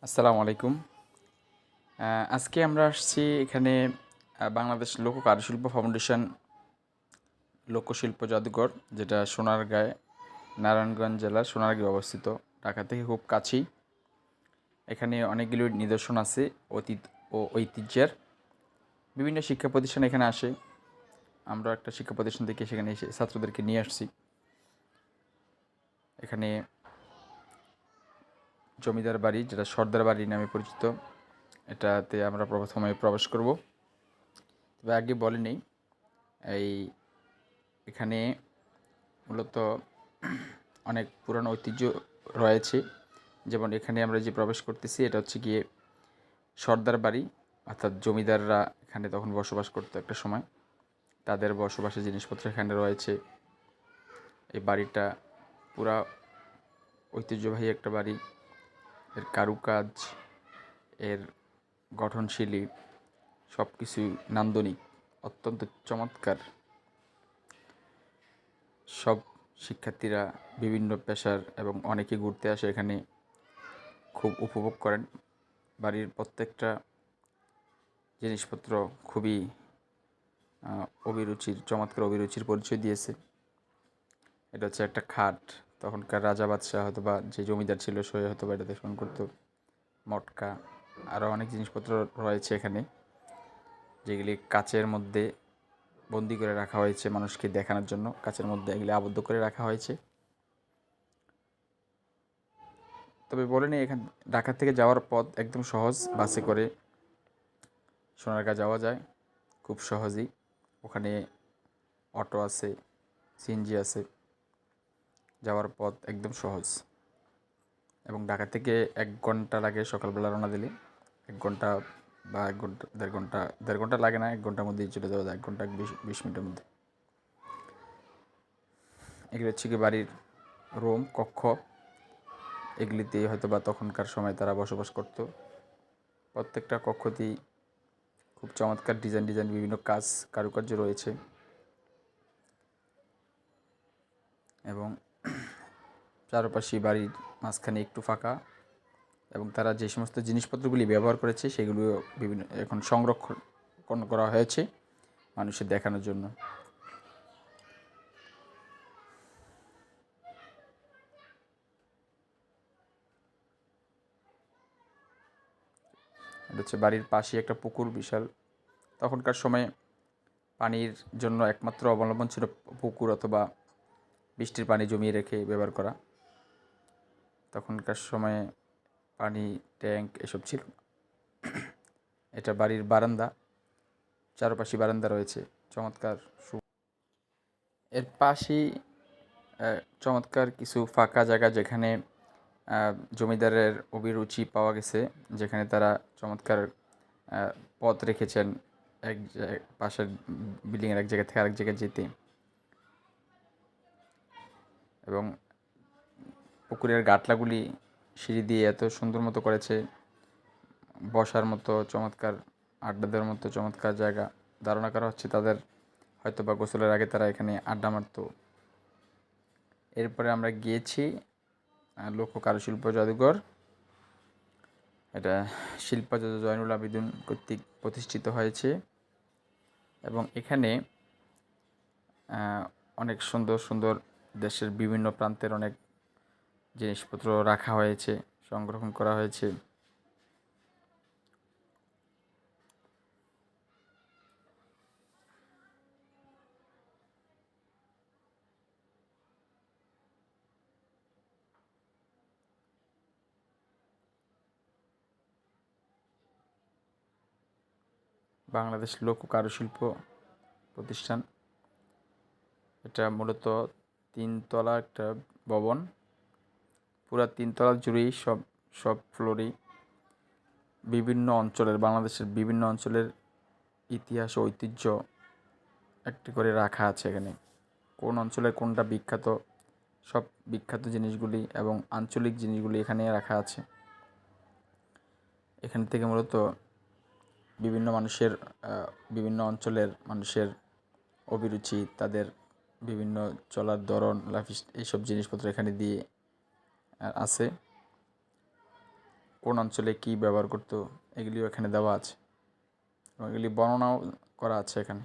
আসসালামু আলাইকুম। আজকে আমরা আসছি এখানে বাংলাদেশ লোক কারুশিল্প ফাউন্ডেশন লোকশিল্প জাদুঘর, যেটা সোনারগাঁয়ে, নারায়ণগঞ্জ জেলার সোনারগাঁয়ে অবস্থিত, ঢাকা থেকে খুব কাছেই। এখানে অনেকগুলো নিদর্শন আছে অতীত ও ঐতিহ্যের। বিভিন্ন শিক্ষা প্রতিষ্ঠান এখানে আসে। আমরা একটা শিক্ষা প্রতিষ্ঠান থেকে সেখানে এসে ছাত্রদেরকে নিয়ে আসছি। এখানে জমিদার বাড়ি, যেটা সর্দার বাড়ি নামে পরিচিত, এটাতে আমরা প্রথমে প্রবেশ করব। তবে আগে বলে নেই, এই এখানে মূলত অনেক পুরানো ঐতিহ্য রয়েছে। যেমন এখানে আমরা যে প্রবেশ করতেছি, এটা হচ্ছে গিয়ে সর্দার বাড়ি, অর্থাৎ জমিদাররা এখানে তখন বসবাস করতো একটা সময়। তাদের বসবাসের জিনিসপত্র এখানে রয়েছে। এই বাড়িটা পুরা ঐতিহ্যবাহী একটা বাড়ি। এর কারুকাজ, এর গঠনশৈলী সব কিছুই নান্দনিক, অত্যন্ত চমৎকার। সব শিক্ষার্থীরা বিভিন্ন পেশার এবং অনেকে ঘুরতে আসে এখানে, খুব উপভোগ করেন। বাড়ির প্রত্যেকটা জিনিসপত্র খুবই অভিরুচির, চমৎকার অভিরুচির পরিচয় দিয়েছে। এটা হচ্ছে একটা খাট, তখনকার রাজা বাদশাহ হয়তো বা যে জমিদার ছিল সে হয়তো বা এটাতে শয়ন করতো। মটকা, আরও অনেক জিনিসপত্র রয়েছে এখানে, যেগুলি কাচের মধ্যে বন্দি করে রাখা হয়েছে মানুষকে দেখানোর জন্য। কাচের মধ্যে এগুলি আবদ্ধ করে রাখা হয়েছে। তবে বলে নিই, এখান ঢাকা থেকে যাওয়ার পথ একদম সহজ। বাসে করে সোনারগাঁ যাওয়া যায় খুব সহজেই। ওখানে অটো আছে, সিএনজি আছে। যাওয়ার পথ একদম সহজ। এবং ঢাকা থেকে 1 ঘন্টা লাগে সকালবেলা রওনা দিলে। 1 ঘন্টা বা 1 ঘন্টা, 1.5 ঘন্টা, 1.5 ঘন্টা লাগে না, 1 ঘন্টার মধ্যেই চলে যাওয়া যায়। 1 ঘন্টা 20 মিনিটের মধ্যে। এগুলো হচ্ছে কি বাড়ির রুম, কক্ষ। এগুলিতে হয়তো বা তখনকার সময় তারা বসবাস করত। প্রত্যেকটা কক্ষতেই খুব চমৎকার ডিজাইন ডিজাইন বিভিন্ন কাজ, কারুকার্য রয়েছে। এবং চারপাশে বাড়ির মাঝখানে একটু ফাঁকা, এবং তারা যে সমস্ত জিনিসপত্রগুলি ব্যবহার করেছে সেগুলো বিভিন্ন এখন সংরক্ষণ করা হয়েছে মানুষের দেখানোর জন্য। এটা হচ্ছে বাড়ির পাশে একটা পুকুর, বিশাল। তখনকার সময়ে পানির জন্য একমাত্র অবলম্বন ছিল পুকুর অথবা বৃষ্টির পানি জমিয়ে রেখে ব্যবহার করা। তখনকার সময়ে পানি ট্যাঙ্ক এসব ছিল। এটা বাড়ির বারান্দা, চারপাশে বারান্দা রয়েছে চমৎকার। এর পাশেই চমৎকার কিছু ফাঁকা জায়গা, যেখানে জমিদারের অভিরুচি পাওয়া গেছে, যেখানে তারা চমৎকার পথ রেখেছেন পাশের বিল্ডিংয়ের এক জায়গা থেকে আরেক জায়গায় যেতে। এবং পুকুরের গাটলাগুলি সিঁড়ি দিয়ে এত সুন্দর মতো করেছে, বসার মতো চমৎকার, আড্ডা দেওয়ার মতো চমৎকার জায়গা। ধারণা করা হচ্ছে তাদের হয়তো বা গোসলের আগে তারা এখানে আড্ডা মারত। এরপরে আমরা গিয়েছি লোক কারুশিল্প জাদুঘর। এটা শিল্পাচার্য জয়নুল আবেদিন কর্তৃক প্রতিষ্ঠিত হয়েছে। এবং এখানে অনেক সুন্দর সুন্দর দেশের বিভিন্ন প্রান্তের অনেক জিনিসপত্র রাখা হয়েছে, সংরক্ষণ করা হয়েছে। বাংলাদেশ লোক কারুশিল্প প্রতিষ্ঠান, এটা মূলত 3 তলা একটা ভবন। পুরা 3 তলা জুড়েই সব ফ্লোরেই বিভিন্ন অঞ্চলের, বাংলাদেশের বিভিন্ন অঞ্চলের ইতিহাস ও ঐতিহ্য একটি করে রাখা আছে এখানে। কোন অঞ্চলের কোনটা বিখ্যাত, সব বিখ্যাত জিনিসগুলি এবং আঞ্চলিক জিনিসগুলি এখানে রাখা আছে। এখান থেকে মূলত বিভিন্ন মানুষের, বিভিন্ন অঞ্চলের মানুষের অভিরুচি, তাদের বিভিন্ন চলার ধরন, লাইফ এইসব জিনিসপত্র এখানে দিয়ে আছে। কোন অঞ্চলে কী ব্যবহার করতো এগুলিও এখানে দেওয়া আছে এবং এগুলি বর্ণনাও করা আছে এখানে।